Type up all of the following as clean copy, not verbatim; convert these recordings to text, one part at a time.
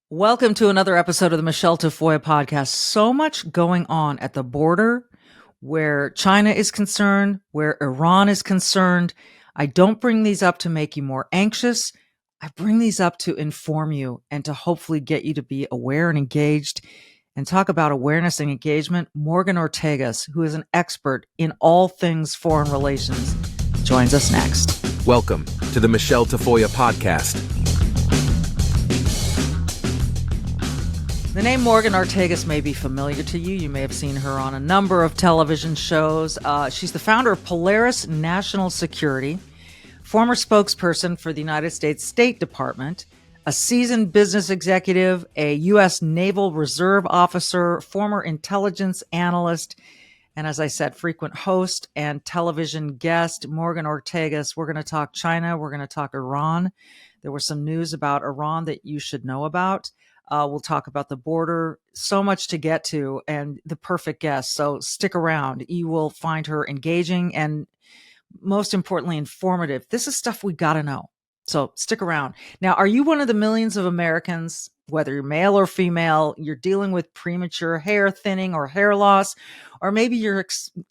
Welcome to another episode of the Michele Tafoya podcast. So much going on at the border where China is concerned, where Iran is concerned. I don't bring these up to make you more anxious. I bring these up to inform you and to hopefully get you to be aware and engaged. And talk about awareness and engagement. Morgan Ortagus, who is an expert in all things foreign relations, joins us next. Welcome to the Michele Tafoya podcast. The name Morgan Ortagus may be familiar to you. You may have seen her on a number of television shows. She's the founder of Polaris National Security, former spokesperson for the United States State Department, a seasoned business executive, a U.S. Naval Reserve officer, former intelligence analyst, and as I said, frequent host and television guest. Morgan Ortagus. We're going to talk China. We're going to talk Iran. There was some news about Iran that you should know about. We'll talk about the border, so much to get to, and the perfect guest. So stick around. You will find her engaging and, most importantly, informative. This is stuff we got to know. So stick around. Now, are you one of the millions of Americans, whether you're male or female, you're dealing with premature hair thinning or hair loss, or maybe you're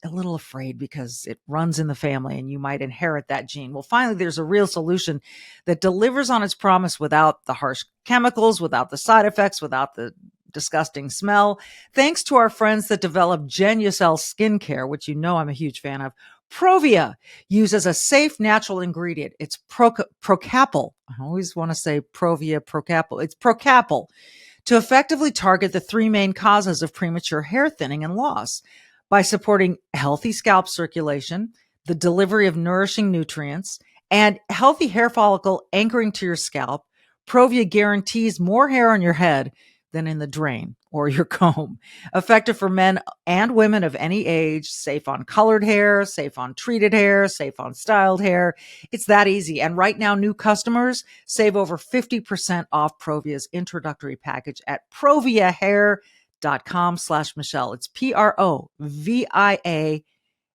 a little afraid because it runs in the family and you might inherit that gene? Well, finally, there's a real solution that delivers on its promise without the harsh chemicals, without the side effects, without the disgusting smell. Thanks to our friends that developed Genucel skincare, which you know I'm a huge fan of. Provia uses a safe natural ingredient. It's Procapil. I always want to say Provia Procapil. It's Procapil to effectively target the three main causes of premature hair thinning and loss by supporting healthy scalp circulation, the delivery of nourishing nutrients, and healthy hair follicle anchoring to your scalp. Provia guarantees more hair on your head than in the drain or your comb. Effective for men and women of any age, safe on colored hair, safe on treated hair, safe on styled hair. It's that easy. And right now, new customers save over 50% off Provia's introductory package at proviahair.com/Michele. It's PROVIA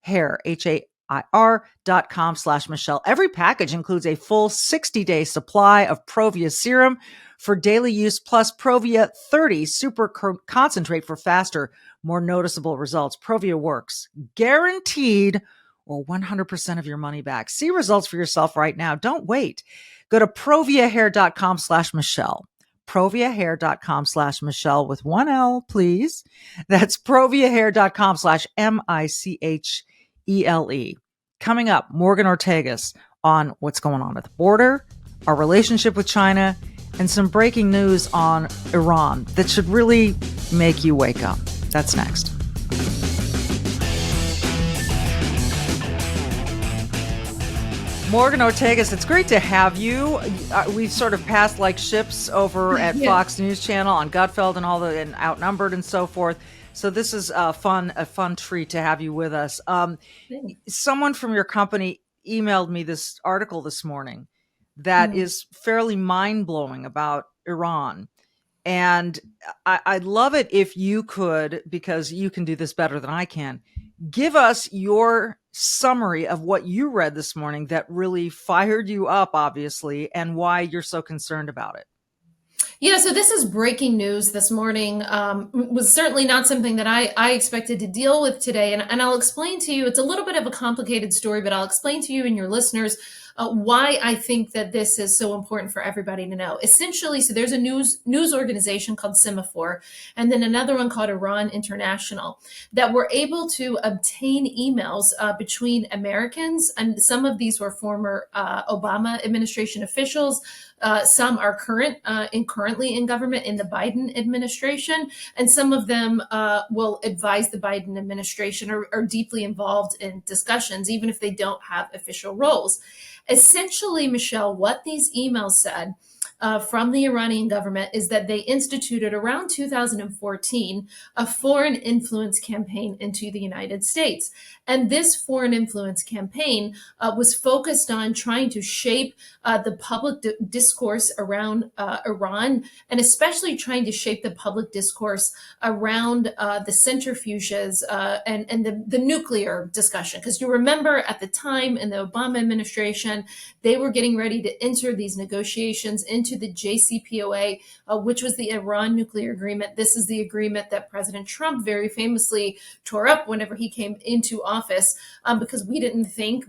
hair, HAIR.com/Michele. Every package includes a full 60-day supply of Provia serum for daily use, plus Provia 30 super concentrate for faster, more noticeable results. Provia works. Guaranteed, or 100% of your money back. See results for yourself right now. Don't wait. Go to proviahair.com/Michele. proviahair.com/Michele with one L, please. That's proviahair.com/MICHELE. Coming up, Morgan Ortagus on what's going on at the border, our relationship with China, and some breaking news on Iran that should really make you wake up. That's next. Morgan Ortagus, it's great to have you. We've sort of passed like ships over at Fox News Channel on Gutfeld and all and Outnumbered and so forth. So this is a fun treat to have you with us. Someone from your company emailed me this article this morning that is fairly mind-blowing about Iran. And I'd love it if you could, because you can do this better than I can, give us your summary of what you read this morning that really fired you up, obviously, and why you're so concerned about it. Yeah, so this is breaking news this morning. Was certainly not something that I expected to deal with today. And I'll explain to you, it's a little bit of a complicated story, but I'll explain to you and your listeners why I think that this is so important for everybody to know. Essentially, so there's a news organization called Semaphore, and then another one called Iran International, that were able to obtain emails between Americans, and some of these were former Obama administration officials. Some are currently in government in the Biden administration, and some of them will advise the Biden administration or are deeply involved in discussions, even if they don't have official roles. Essentially, Michele, what these emails said from the Iranian government is that they instituted around 2014 a foreign influence campaign into the United States. And this foreign influence campaign was focused on trying to shape the public discourse around Iran, and especially trying to shape the public discourse around the centrifuges and the nuclear discussion. Because you remember at the time in the Obama administration, they were getting ready to enter these negotiations into into the JCPOA, which was the Iran nuclear agreement. This is the agreement that President Trump very famously tore up whenever he came into office, because we didn't think,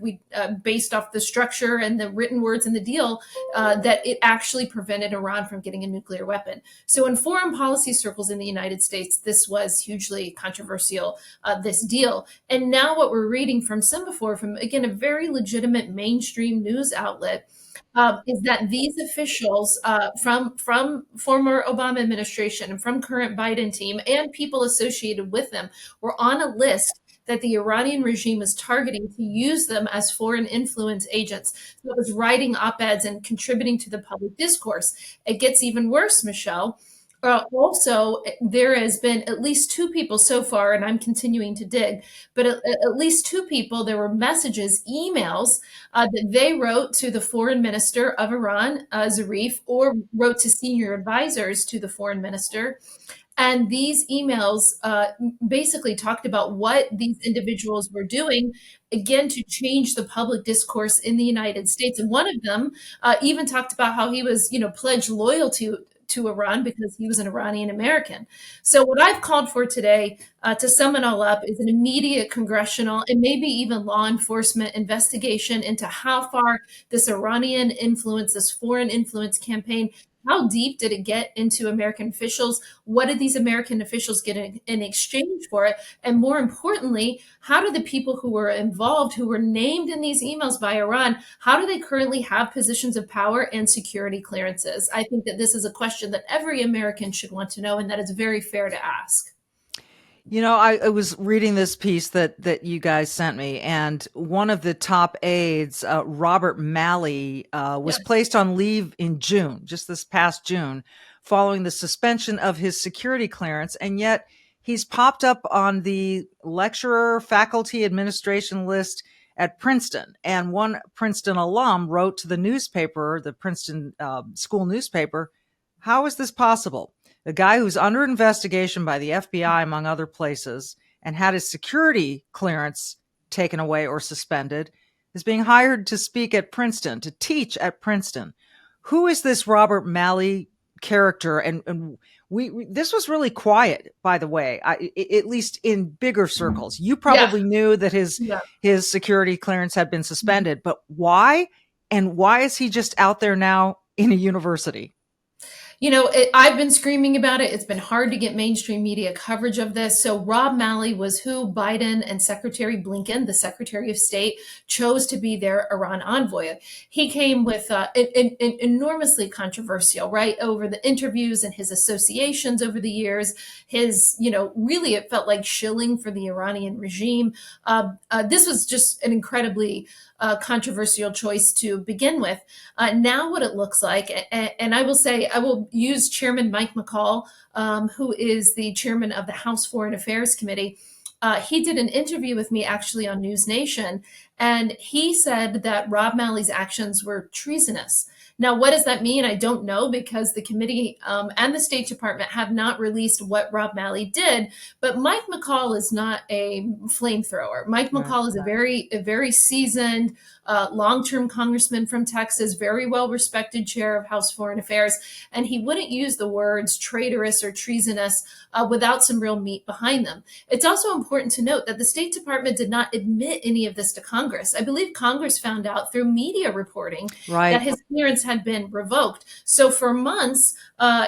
based off the structure and the written words in the deal, that it actually prevented Iran from getting a nuclear weapon. So in foreign policy circles in the United States, this was hugely controversial, this deal. And now what we're reading from Semaphore, from, again, a very legitimate mainstream news outlet, is that these officials from former Obama administration and from current Biden team and people associated with them were on a list that the Iranian regime was targeting to use them as foreign influence agents. So it was writing op-eds and contributing to the public discourse. It gets even worse, Michelle. Also, there has been at least two people so far, and I'm continuing to dig, but at least two people, there were messages, emails that they wrote to the foreign minister of Iran, Zarif, or wrote to senior advisors to the foreign minister. And these emails basically talked about what these individuals were doing, again, to change the public discourse in the United States. And one of them even talked about how he was, pledged loyalty to Iran because he was an Iranian American. So what I've called for today, to sum it all up, is an immediate congressional and maybe even law enforcement investigation into how far this Iranian influence, this foreign influence campaign, how deep did it get into American officials? What did these American officials get in exchange for it? And more importantly, how do the people who were involved, who were named in these emails by Iran, how do they currently have positions of power and security clearances? I think that this is a question that every American should want to know, and that it's very fair to ask. I was reading this piece that you guys sent me, and one of the top aides, Robert Malley, was placed on leave in June, just this past June, following the suspension of his security clearance. And yet he's popped up on the lecturer faculty administration list at Princeton. And one Princeton alum wrote to the newspaper, the Princeton school newspaper, how is this possible? The guy who's under investigation by the FBI, among other places, and had his security clearance taken away or suspended, is being hired to speak at Princeton, to teach at Princeton. Who is this Robert Malley character? And we this was really quiet, by the way, at least in bigger circles. You probably knew that his security clearance had been suspended, but why? And why is he just out there now in a university? I've been screaming about it. It's been hard to get mainstream media coverage of this. So Rob Malley was who Biden and Secretary Blinken, the Secretary of State, chose to be their Iran envoy. He came with an enormously controversial, right, over the interviews and his associations over the years. His, really it felt like shilling for the Iranian regime. This was just an incredibly controversial choice to begin with. Now what it looks like, and I will say, I will use Chairman Mike McCall, who is the chairman of the House Foreign Affairs Committee. He did an interview with me actually on News Nation, and he said that Rob Malley's actions were treasonous. Now, what does that mean? I don't know, because the committee and the State Department have not released what Rob Malley did. But Mike McCall is not a flamethrower. Mike McCall is a very seasoned, long-term congressman from Texas, very well-respected chair of House Foreign Affairs, and he wouldn't use the words traitorous or treasonous without some real meat behind them. It's also important to note that the State Department did not admit any of this to Congress. I believe Congress found out through media reporting that his clearance had been revoked. So for months,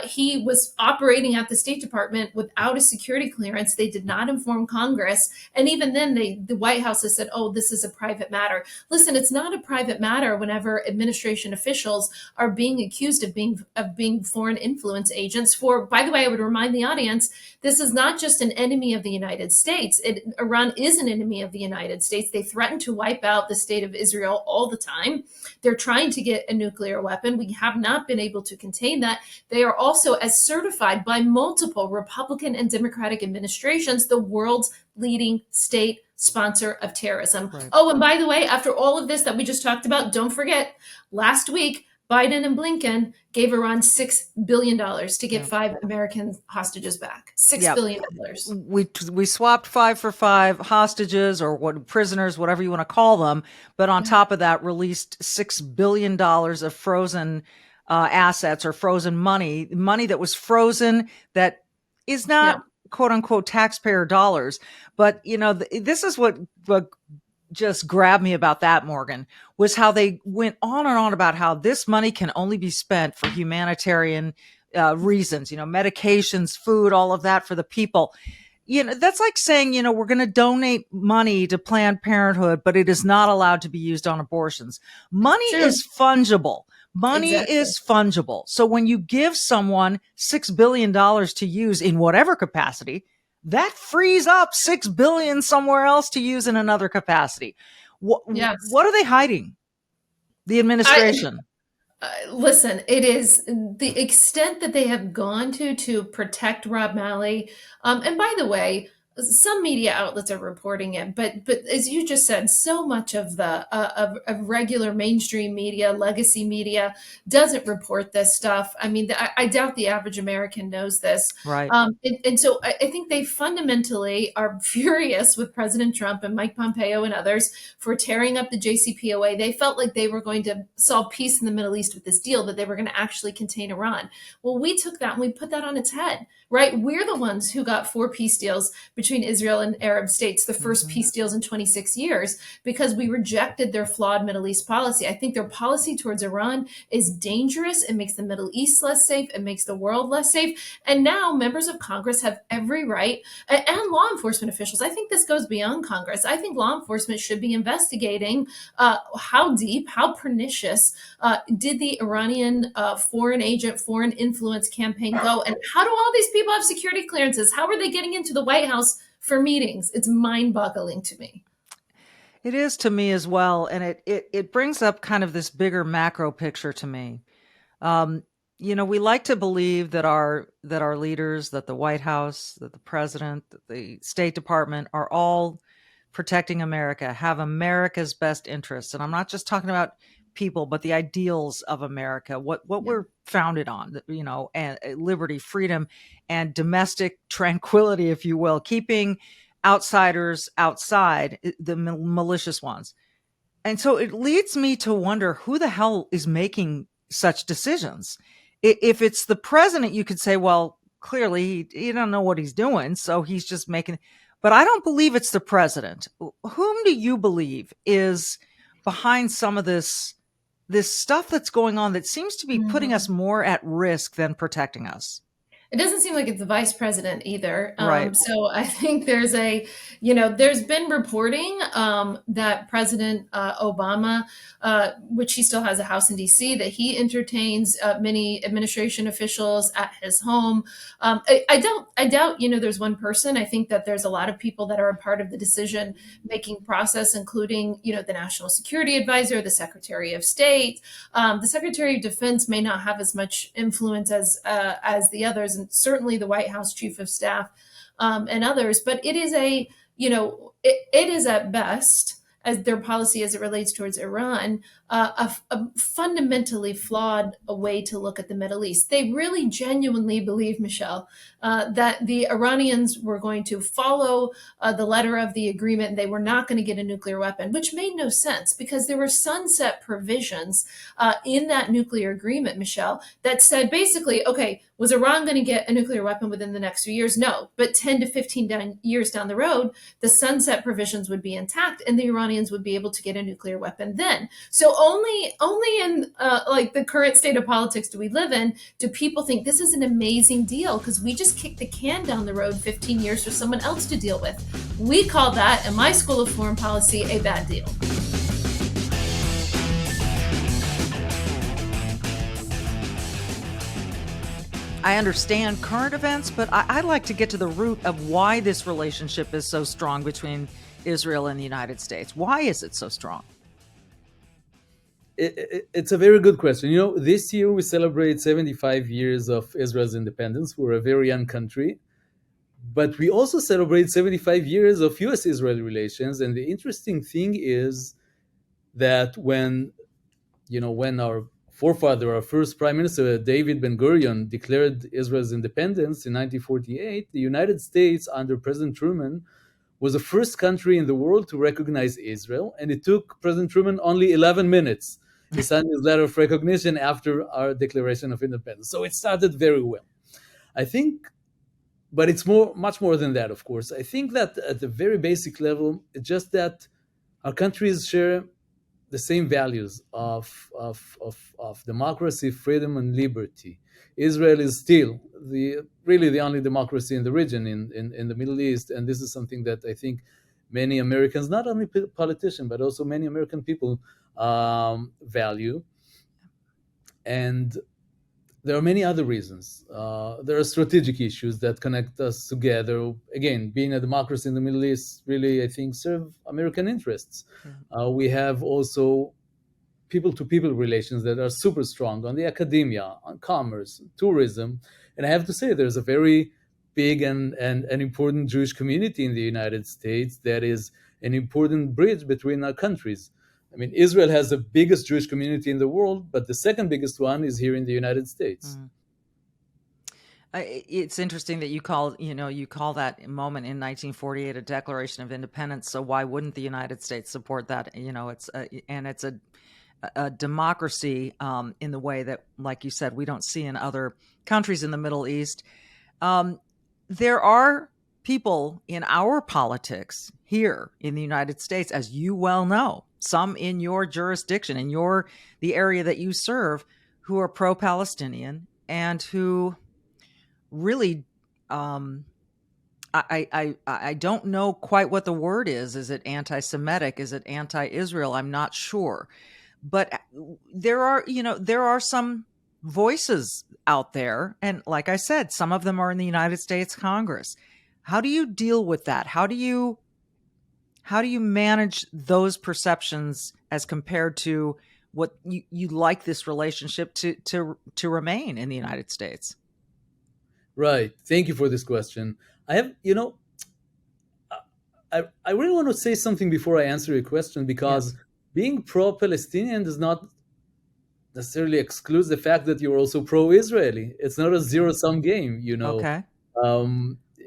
he was operating at the State Department without a security clearance. They did not inform Congress. And even then, the White House has said, oh, this is a private matter. Listen, it's not a private matter whenever administration officials are being accused of being foreign influence agents for, by the way, I would remind the audience, this is not just an enemy of the United States. Iran is an enemy of the United States. They threaten to wipe out the state of Israel all the time. They're trying to get a nuclear weapon. We have not been able to contain that. They are also, as certified by multiple Republican and Democratic administrations, the world's leading state sponsor of terrorism. Right. Oh, and by the way, after all of this that we just talked about, don't forget, last week, Biden and Blinken gave Iran $6 billion to get 5 American hostages back. $6 billion. We swapped 5 for 5 hostages, or prisoners, whatever you want to call them. But on top of that, released $6 billion of frozen assets or frozen money that was frozen that is not quote unquote taxpayer dollars. But, this is what just grabbed me about that, Morgan, was how they went on and on about how this money can only be spent for humanitarian reasons, medications, food, all of that for the people. That's like saying, we're going to donate money to Planned Parenthood, but it is not allowed to be used on abortions. Money is fungible. Money is fungible. So when you give someone $6 billion to use in whatever capacity, that frees up $6 billion somewhere else to use in another capacity. What are they hiding? The administration. Listen, it is the extent that they have gone to protect Rob Malley. And by the way, some media outlets are reporting it, but as you just said, so much of the of regular mainstream media, legacy media, doesn't report this stuff. I mean, I doubt the average American knows this, right? And so I think they fundamentally are furious with President Trump and Mike Pompeo and others for tearing up the JCPOA. They felt like they were going to solve peace in the Middle East with this deal, that they were going to actually contain Iran. Well, we took that and we put that on its head, right? We're the ones who got 4 peace deals between Israel and Arab states, the first peace deals in 26 years, because we rejected their flawed Middle East policy. I think their policy towards Iran is dangerous. It makes the Middle East less safe. It makes the world less safe. And now members of Congress have every right, and law enforcement officials. I think this goes beyond Congress. I think law enforcement should be investigating how deep, how pernicious did the Iranian foreign agent, foreign influence campaign go? And how do all these people have security clearances? How are they getting into the White House for meetings? It's mind-boggling to me. It is to me as well. And it brings up kind of this bigger macro picture to me. We like to believe that our leaders, that the White House, that the president, that the State Department are all protecting America, have America's best interests. And I'm not just talking about people, but the ideals of America, what we're founded on, and liberty, freedom, and domestic tranquility, if you will, keeping outsiders outside, the malicious ones. And so it leads me to wonder who the hell is making such decisions. If it's the president, you could say, well, clearly he don't know what he's doing, so he's just making. But I don't believe it's the president. Whom do you believe is behind some of this stuff that's going on that seems to be putting us more at risk than protecting us? It doesn't seem like it's the vice president either. Right. So I think there's there's been reporting that President Obama, which he still has a house in DC, that he entertains many administration officials at his home. I doubt, there's one person. I think that there's a lot of people that are a part of the decision-making process, including, the National Security Advisor, the Secretary of State. The Secretary of Defense may not have as much influence as the others, and certainly the White House Chief of Staff and others. But it is it is at best, as their policy as it relates towards Iran, a fundamentally flawed way to look at the Middle East. They really genuinely believe, Michelle, that the Iranians were going to follow the letter of the agreement. They were not going to get a nuclear weapon, which made no sense because there were sunset provisions in that nuclear agreement, Michelle, that said basically, okay, was Iran going to get a nuclear weapon within the next few years? No, but 10 to 15 years down the road, the sunset provisions would be intact and the Iranians would be able to get a nuclear weapon then. So only in the current state of politics do we live in do people think this is an amazing deal because we just kicked the can down the road 15 years for someone else to deal with. We call that, in my school of foreign policy, a bad deal. I understand current events, but I'd like to get to the root of why this relationship is so strong between Israel and the United States. Why is it so strong? It's a very good question. This year we celebrate 75 years of Israel's independence. We're a very young country. But we also celebrate 75 years of U.S.-Israel relations. And the interesting thing is that when our forefather, our first prime minister, David Ben-Gurion, declared Israel's independence in 1948, the United States, under President Truman, was the first country in the world to recognize Israel. And it took President Truman only 11 minutes. he signed his letter of recognition after our Declaration of Independence. So it started very well. I think, but it's much more than that, of course. I think that at the very basic level, it's just that our countries share the same values of democracy, freedom, and liberty. Israel is still really the only democracy in the region, in the Middle East, and this is something that I think many Americans, not only politicians, but also many American people value. And there are many other reasons. There are strategic issues that connect us together. Again, being a democracy in the Middle East really, I think, serve American interests. We have also people-to-people relations that are super strong on the academia, on commerce, tourism. And I have to say, there's a very big and important Jewish community in the United States that is an important bridge between our countries. I mean, Israel has the biggest Jewish community in the world, but the second biggest one is here in the United States. It's interesting that you call that moment in 1948 a Declaration of Independence. So why wouldn't the United States support that? It's a democracy in the way that, like you said, we don't see in other countries in the Middle East. There are people in our politics here in the United States, as you well know, some in your jurisdiction, in the area that you serve, who are pro-Palestinian and who really, I don't know quite what the word is. Is it anti-Semitic? Is it anti-Israel? I'm not sure. But there are some voices out there. And like I said, some of them are in the United States Congress. How do you deal with that? How do you manage those perceptions as compared to what you like this relationship to remain in the United States? Right. Thank you for this question. I have, I really want to say something before I answer your question, because being pro-Palestinian does not necessarily exclude the fact that you're also pro-Israeli. It's not a zero-sum game, Okay.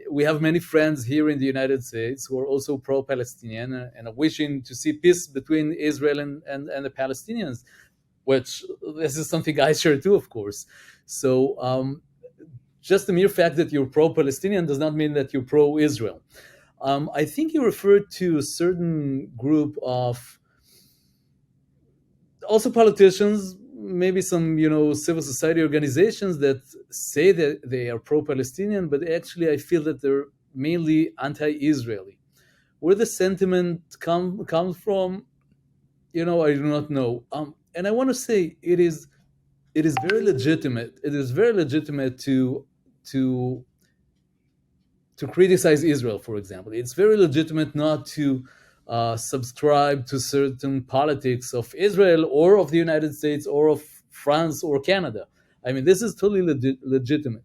We have many friends here in the United States who are also pro-Palestinian and are wishing to see peace between Israel and the Palestinians, which this is something I share too, of course. So just the mere fact that you're pro-Palestinian does not mean that you're pro-Israel. I think you referred to a certain group of also politicians, maybe some civil society organizations that say that they are pro-Palestinian, but actually I feel that they're mainly anti-Israeli. Where the sentiment comes from, I do not know. And I want to say it is very legitimate. It is very legitimate to criticize Israel, for example. It's very legitimate not to subscribe to certain politics of Israel or of the United States or of France or Canada. I mean, this is totally legitimate.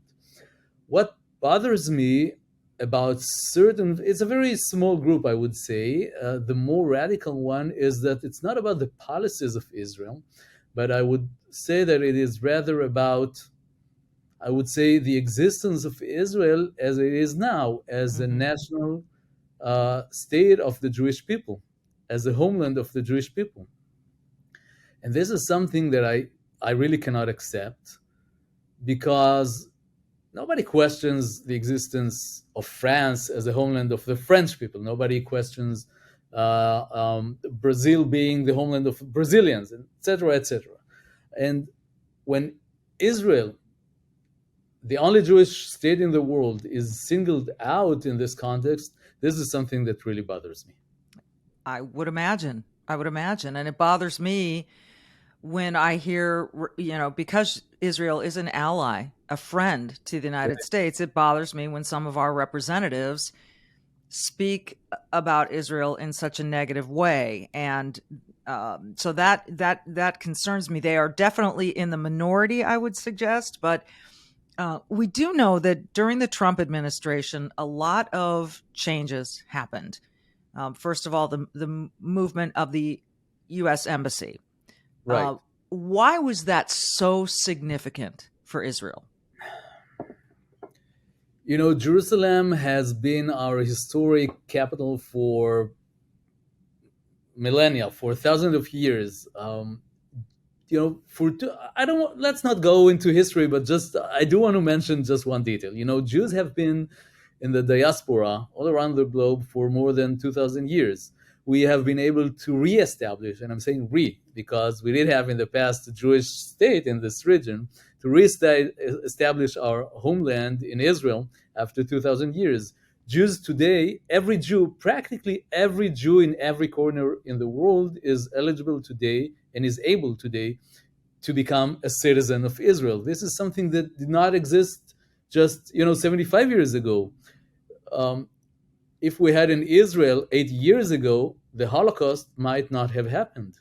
What bothers me about it's a very small group, I would say. The more radical one is that it's not about the policies of Israel, but I would say that it is rather about, I would say, the existence of Israel as it is now, as a national state of the Jewish people, as a homeland of the Jewish people. And this is something that I really cannot accept, because nobody questions the existence of France as a homeland of the French people. Nobody questions Brazil being the homeland of Brazilians, etc., etc. And when Israel, the only Jewish state in the world, is singled out in this context, this is something that really bothers me. I would imagine. And it bothers me when I hear, because Israel is an ally, a friend to the United States, it bothers me when some of our representatives speak about Israel in such a negative way. And so that concerns me. They are definitely in the minority, I would suggest, but we do know that during the Trump administration, a lot of changes happened. First of all, the movement of the U.S. Embassy. Right. Why was that so significant for Israel? Jerusalem has been our historic capital for millennia, for thousands of years. I don't. Let's not go into history, but just I do want to mention just one detail. Jews have been in the diaspora all around the globe for more than 2,000 years. We have been able to reestablish, and I'm saying because we did have in the past a Jewish state in this region, to reestablish our homeland in Israel after 2,000 years. Jews today, practically every Jew in every corner in the world is eligible today and is able today to become a citizen of Israel. This is something that did not exist just 75 years ago. If we had in Israel 80 years ago, the Holocaust might not have happened.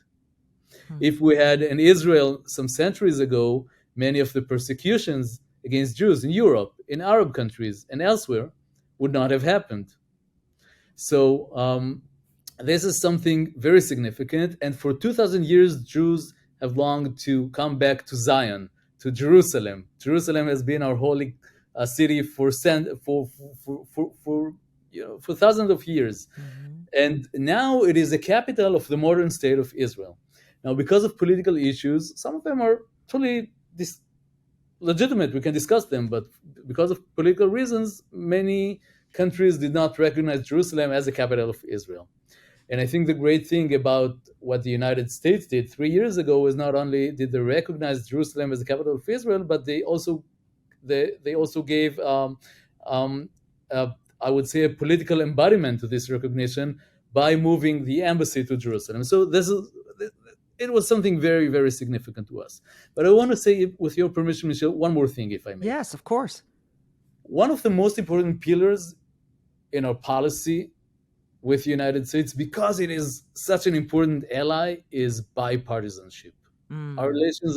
If we had in Israel some centuries ago, many of the persecutions against Jews in Europe, in Arab countries, and elsewhere would not have happened. So this is something very significant. And for 2,000 years, Jews have longed to come back to Zion, to Jerusalem. Jerusalem has been our holy city for thousands of years. And now it is the capital of the modern state of Israel. Now, because of political issues, some of them are totally legitimate. We can discuss them, but because of political reasons, many countries did not recognize Jerusalem as the capital of Israel. And I think the great thing about what the United States did 3 years ago was not only did they recognize Jerusalem as the capital of Israel, but they also gave, I would say, a political embodiment to this recognition by moving the embassy to Jerusalem. So it was something very, very significant to us. But I want to say, with your permission, Michelle, one more thing, if I may. Yes, of course. One of the most important pillars in our policy with the United States, because it is such an important ally, is bipartisanship. Our relations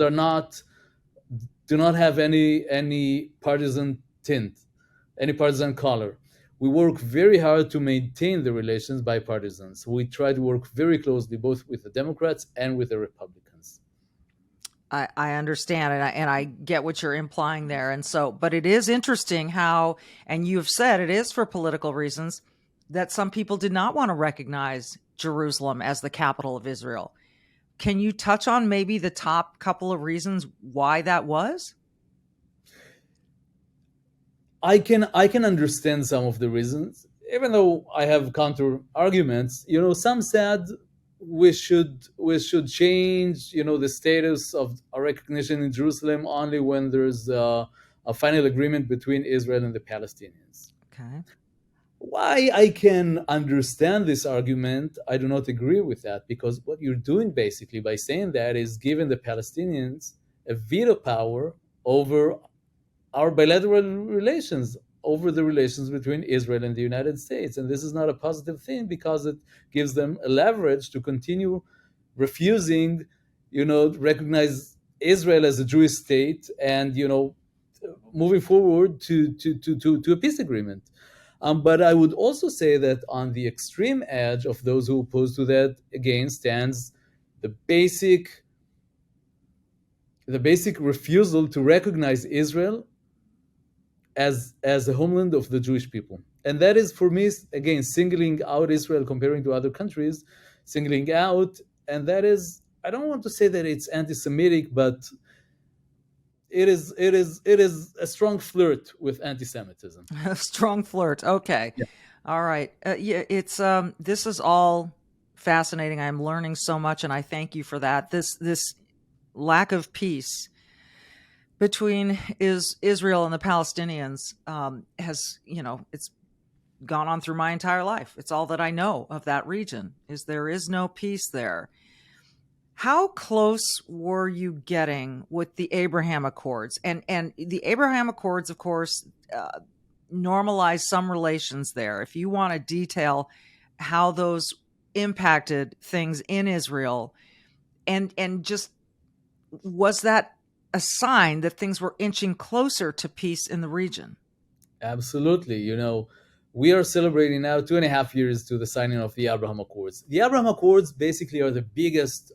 do not have any partisan tint, any partisan color. We work very hard to maintain the relations bipartisan. So we try to work very closely both with the Democrats and with the Republicans. I understand, and I get what you're implying there. And so, but it is interesting how, and you've said it is for political reasons, that some people did not want to recognize Jerusalem as the capital of Israel. Can you touch on maybe the top couple of reasons why that was? I can understand some of the reasons, even though I have counter arguments. Some said we should change, the status of our recognition in Jerusalem only when there's a final agreement between Israel and the Palestinians. Okay. Why I can understand this argument, I do not agree with that, because what you're doing basically by saying that is giving the Palestinians a veto power over our bilateral relations, over the relations between Israel and the United States. And this is not a positive thing because it gives them a leverage to continue refusing, recognize Israel as a Jewish state and, moving forward to a peace agreement. But I would also say that on the extreme edge of those who oppose to that, again, stands the basic refusal to recognize Israel as a homeland of the Jewish people. And that is, for me, again, singling out Israel comparing to other countries, singling out, and that is, I don't want to say that it's anti-Semitic, but it is a strong flirt with anti-Semitism. A strong flirt. Okay. Yeah. All right. It's this is all fascinating. I'm learning so much, and I thank you for that. This lack of peace between Israel and the Palestinians has, it's gone on through my entire life. It's all that I know of that region, is there is no peace there. How close were you getting with the Abraham Accords? And the Abraham Accords, of course, normalize some relations there. If you want to detail how those impacted things in Israel, and just, was that a sign that things were inching closer to peace in the region? Absolutely. We are celebrating now 2.5 years to the signing of the Abraham Accords. The Abraham Accords basically are the biggest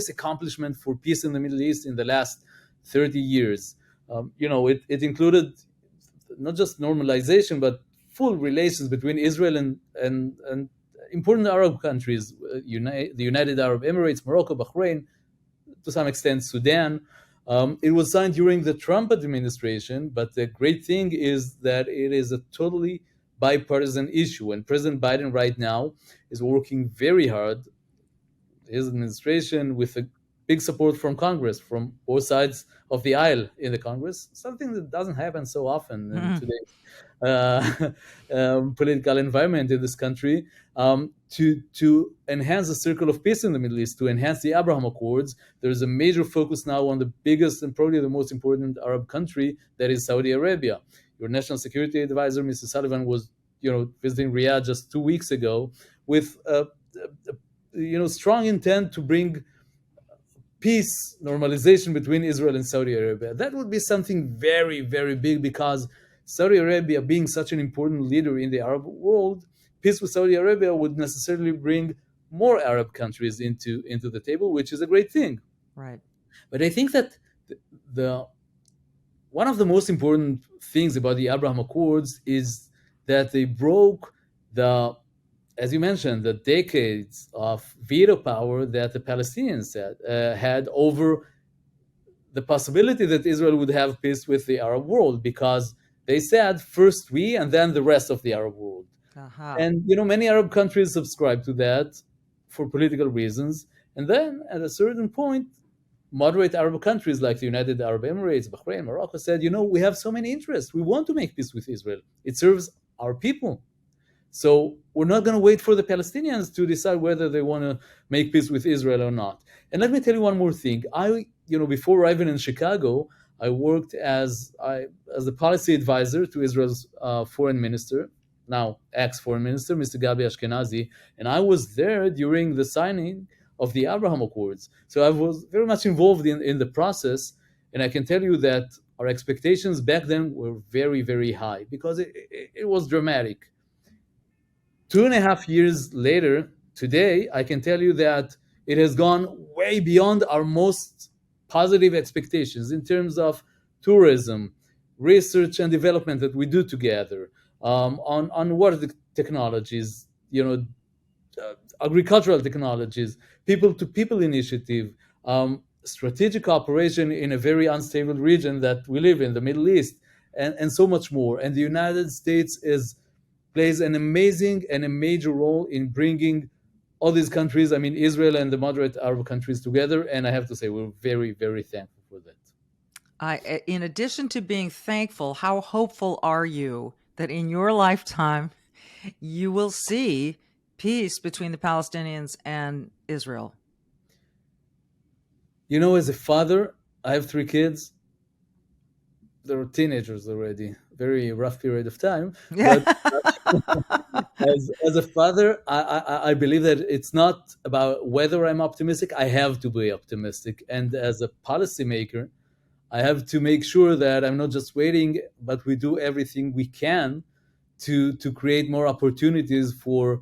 accomplishment for peace in the Middle East in the last 30 years. It included not just normalization, but full relations between Israel and important Arab countries, the United Arab Emirates, Morocco, Bahrain, to some extent Sudan. It was signed during the Trump administration, but the great thing is that it is a totally bipartisan issue. And President Biden right now is working very hard, his administration, with a big support from Congress, from both sides of the aisle in the Congress, something that doesn't happen so often in today's political environment in this country, to enhance the circle of peace in the Middle East, to enhance the Abraham Accords. There's a major focus now on the biggest and probably the most important Arab country, that is Saudi Arabia. Your national security advisor, Mr. Sullivan, was visiting Riyadh just 2 weeks ago with strong intent to bring peace, normalization between Israel and Saudi Arabia. That would be something very, very big, because Saudi Arabia, being such an important leader in the Arab world, peace with Saudi Arabia would necessarily bring more Arab countries into the table, which is a great thing. Right. But I think that the one of the most important things about the Abraham Accords is that they broke as you mentioned, the decades of veto power that the Palestinians had over the possibility that Israel would have peace with the Arab world, because they said first we and then the rest of the Arab world. Uh-huh. And many Arab countries subscribe to that for political reasons. And then at a certain point, moderate Arab countries like the United Arab Emirates, Bahrain, Morocco said, we have so many interests. We want to make peace with Israel. It serves our people. So we're not going to wait for the Palestinians to decide whether they want to make peace with Israel or not. And let me tell you one more thing. Before arriving in Chicago, I worked as a policy advisor to Israel's foreign minister, now ex-foreign minister, Mr. Gabi Ashkenazi, and I was there during the signing of the Abraham Accords. So I was very much involved in the process, and I can tell you that our expectations back then were very, very high, because it was dramatic. 2.5 years later, today, I can tell you that it has gone way beyond our most positive expectations in terms of tourism, research and development that we do together, on water technologies, agricultural technologies, people-to-people initiative, strategic cooperation in a very unstable region that we live in, the Middle East, and so much more. And the United States plays an amazing and a major role in bringing all these countries, Israel and the moderate Arab countries, together. And I have to say, we're very, very thankful for that. In addition to being thankful, how hopeful are you that in your lifetime you will see peace between the Palestinians and Israel? As a father, I have 3 kids. They're teenagers already. Very rough period of time. But as a father, I believe that it's not about whether I'm optimistic. I have to be optimistic. And as a policymaker, I have to make sure that I'm not just waiting, but we do everything we can to create more opportunities for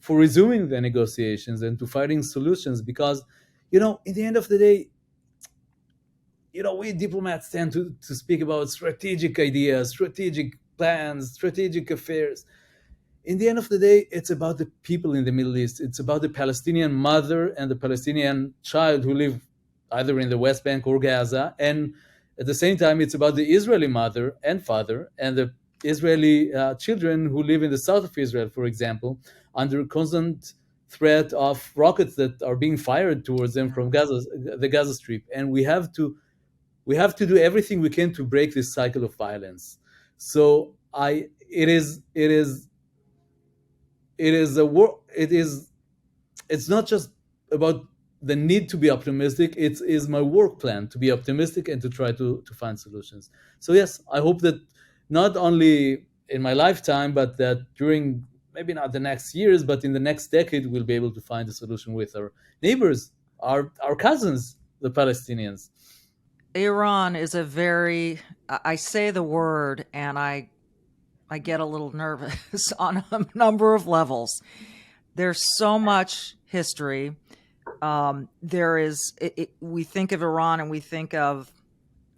resuming the negotiations and to finding solutions. Because, in the end of the day, we diplomats tend to speak about strategic ideas, strategic plans, strategic affairs. In the end of the day, it's about the people in the Middle East. It's about the Palestinian mother and the Palestinian child who live either in the West Bank or Gaza. And at the same time, it's about the Israeli mother and father and the Israeli children who live in the south of Israel, for example, under constant threat of rockets that are being fired towards them from the Gaza Strip. And we have to do everything we can to break this cycle of violence. So it's not just about the need to be optimistic. It is my work plan to be optimistic and to try to find solutions. So yes, I hope that not only in my lifetime, but that during maybe not the next years, but in the next decade, we'll be able to find a solution with our neighbors, our cousins, the Palestinians. Iran is I say the word and I get a little nervous on a number of levels. There's so much history. We think of Iran and we think of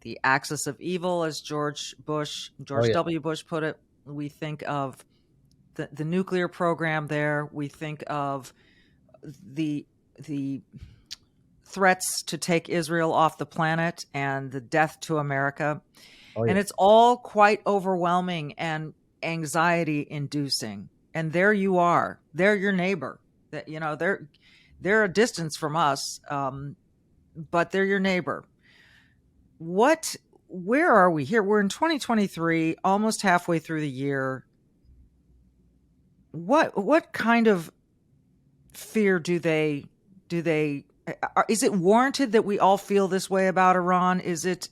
the axis of evil, as George W. Bush put it. We think of the nuclear program there. We think of the threats to take Israel off the planet and the death to America. Oh, And yeah. it's all quite overwhelming and anxiety inducing. And there you are. They're your neighbor. That, you know, they're a distance from us, but they're your neighbor. Where are we here? We're in 2023, almost halfway through the year. What kind of fear do they is it warranted that we all feel this way about Iran? Is it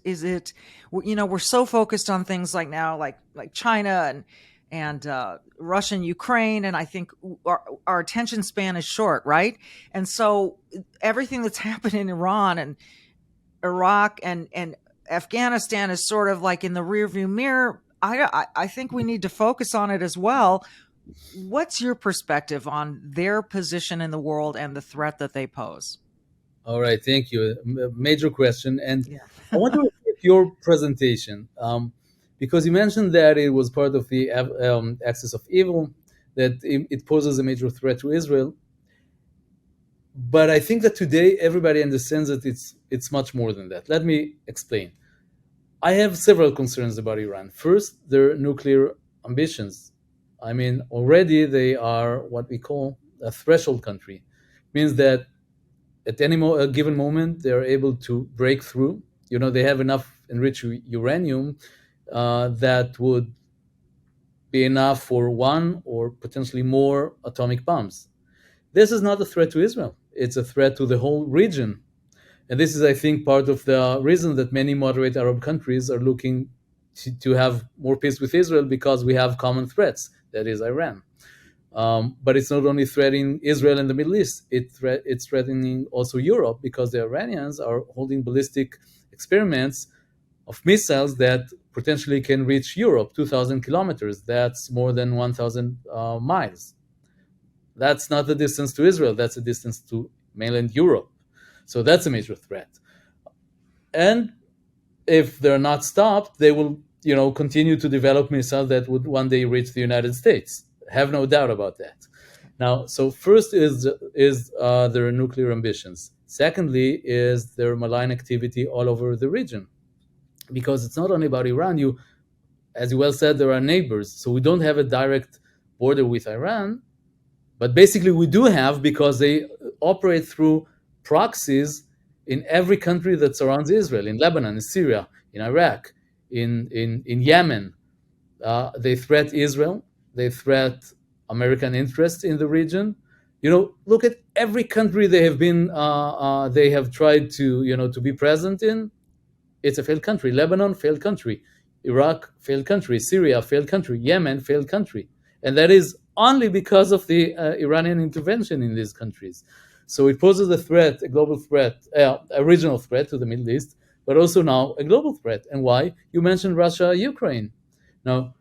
we're so focused on things like now like China and Russia and Ukraine, and I think our attention span is short, right? And so everything that's happened in Iran and Iraq and Afghanistan is sort of like in the rearview mirror. I think we need to focus on it as well. What's your perspective on their position in the world and the threat that they pose? All right, thank you. Major question. And Yeah. I want to repeat your presentation because you mentioned that it was part of the axis of evil, that it poses a major threat to Israel. But I think that today everybody understands that it's much more than that. Let me explain. I have several concerns about Iran. First, their nuclear ambitions. I mean, already they are what we call a threshold country. It means that at any given moment, they are able to break through. You know, they have enough enriched uranium that would be enough for one or potentially more atomic bombs. This is not a threat to Israel. It's a threat to the whole region. And this is, I think, part of the reason that many moderate Arab countries are looking to have more peace with Israel, because we have common threats, that is Iran. But it's not only threatening Israel and the Middle East, it's threatening also Europe, because the Iranians are holding ballistic experiments of missiles that potentially can reach Europe, 2,000 kilometers. That's more than 1,000 miles. That's not the distance to Israel. That's a distance to mainland Europe. So that's a major threat. And if they're not stopped, they will, continue to develop missiles that would one day reach the United States. Have no doubt about that. Now, so first is their nuclear ambitions. Secondly is their malign activity all over the region, because it's not only about Iran. As you well said, there are neighbors. So we don't have a direct border with Iran, but basically we do have, because they operate through proxies in every country that surrounds Israel, in Lebanon, in Syria, in Iraq, in Yemen. They threat Israel. They threat American interests in the region. Look at every country they have tried to be present in. It's a failed country. Lebanon, failed country. Iraq, failed country. Syria, failed country. Yemen, failed country. And that is only because of the Iranian intervention in these countries. So it poses a threat, a global threat, a regional threat to the Middle East, but also now a global threat. And why? You mentioned Russia, Ukraine. Now,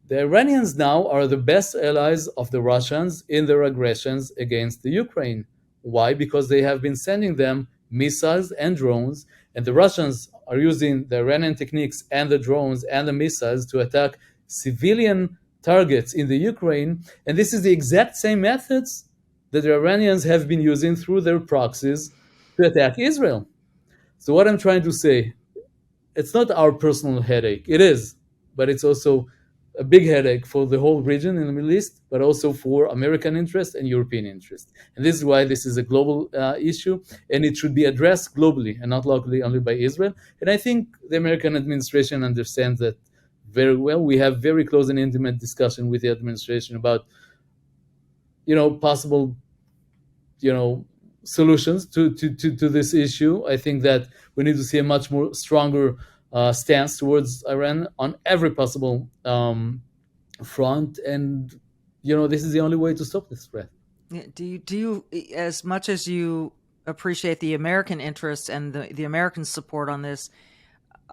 the Iranians now are the best allies of the Russians in their aggressions against the Ukraine. Why? Because they have been sending them missiles and drones, and the Russians are using the Iranian techniques and the drones and the missiles to attack civilian targets in the Ukraine. And this is the exact same methods that the Iranians have been using through their proxies to attack Israel. So what I'm trying to say, it's not our personal headache. It is, but it's also a big headache for the whole region in the Middle East, but also for American interest and European interest. And this is why this is a global issue, and it should be addressed globally and not locally only by Israel. And I think the American administration understands that very well. We have very close and intimate discussion with the administration about, possible, solutions to this issue. I think that we need to see a much more stronger stance towards Iran on every possible front, and this is the only way to stop this threat. Do you, as much as you appreciate the American interest and the American support on this,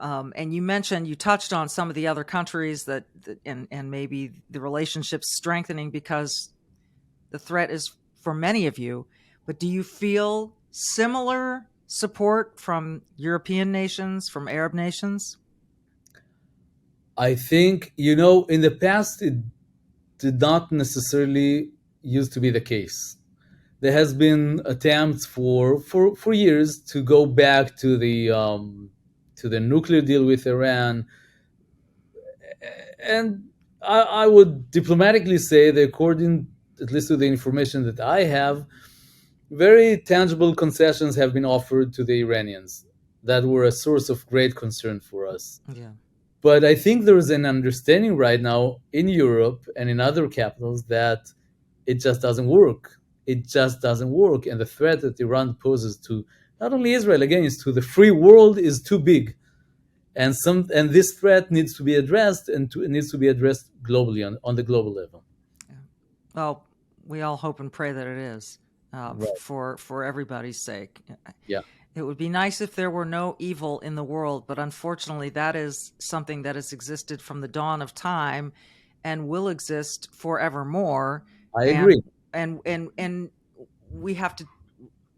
and you touched on some of the other countries that and maybe the relationship's strengthening because the threat is for many of you, but do you feel similar support from European nations, from Arab nations? I think, in the past, it did not necessarily used to be the case. there has been attempts for years to go back to the nuclear deal with Iran, and I would diplomatically say that according at least to the information that I have, very tangible concessions have been offered to the Iranians that were a source of great concern for us. Yeah. But I think there is an understanding right now in Europe and in other capitals that it just doesn't work. It just doesn't work. And the threat that Iran poses to not only Israel, again, is to the free world is too big. And this threat needs to be addressed, and it needs to be addressed globally on the global level. Yeah. Well, we all hope and pray that it is Right. for everybody's sake. Yeah. It would be nice if there were no evil in the world, but unfortunately, that is something that has existed from the dawn of time and will exist forevermore. I agree. And we have to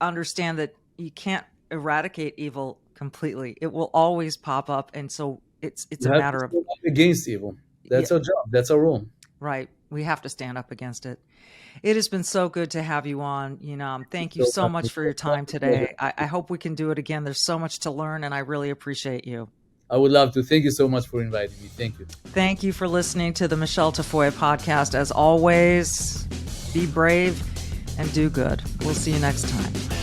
understand that you can't eradicate evil completely. It will always pop up, and so it's a We have matter to of stand up against evil. That's our job. That's our role. right. We have to stand up against it. It has been so good to have you on, Yinam. Thank you so much for your time today. I hope we can do it again. There's so much to learn, and I really appreciate you. I would love to. Thank you so much for inviting me. Thank you. Thank you for listening to the Michele Tafoya podcast. As always, be brave and do good. We'll see you next time.